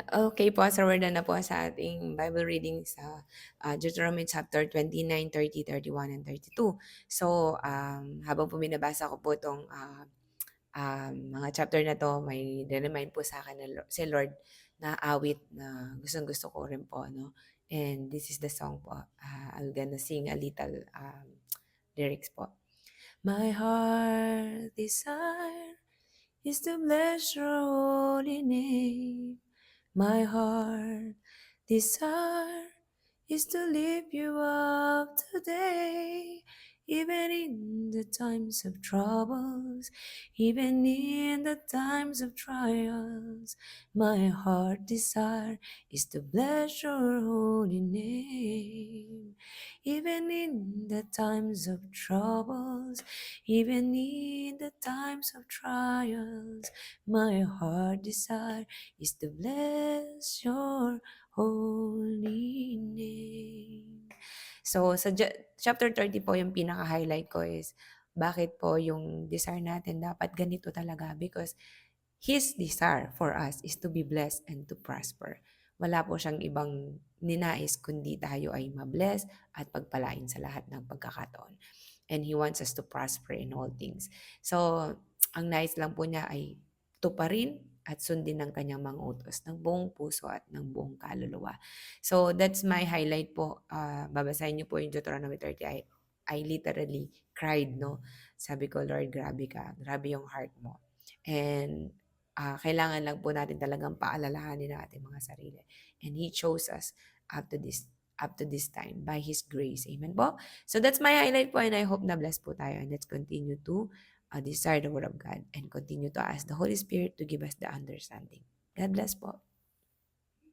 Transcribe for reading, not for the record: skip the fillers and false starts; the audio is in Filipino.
Okay po, surrender na po sa ating Bible reading sa Deuteronomy chapter 29, 30, 31, and 32. So, habang po binabasa ko po itong mga chapter na to, may remind po sa akin na si Lord na awit na gustong-gusto ko rin po. No? And this is the song po. I'm gonna sing a little lyrics po. My heart desire is to bless your holy name. My heart desire is to lift you up today, even in the times of troubles, even in the times of trials. My heart desire is to bless your holy name, even in the times of troubles, even in the times of trials. My heart desire is to bless your holy name. So, sa chapter 30 po, yung pinaka-highlight ko is bakit po yung desire natin dapat ganito talaga because His desire for us is to be blessed and to prosper. Wala po siyang ibang ninais kundi tayo ay mabless at pagpalain sa lahat ng pagkakataon. And He wants us to prosper in all things. So, ang nais lang po niya ay tuparin at sundin ng kanyang mga utos ng buong puso at ng buong kaluluwa. So, that's my highlight po. Babasahin niyo po yung Deuteronomy 30. I literally cried, no? Sabi ko, Lord, grabe ka. Grabe yung heart mo. And kailangan lang po natin talagang paalalahanin ang ating mga sarili. And He chose us up to this time by His grace. Amen po? So that's my highlight po and I hope na bless po tayo. And let's continue to desire the Word of God and continue to ask the Holy Spirit to give us the understanding. God bless po.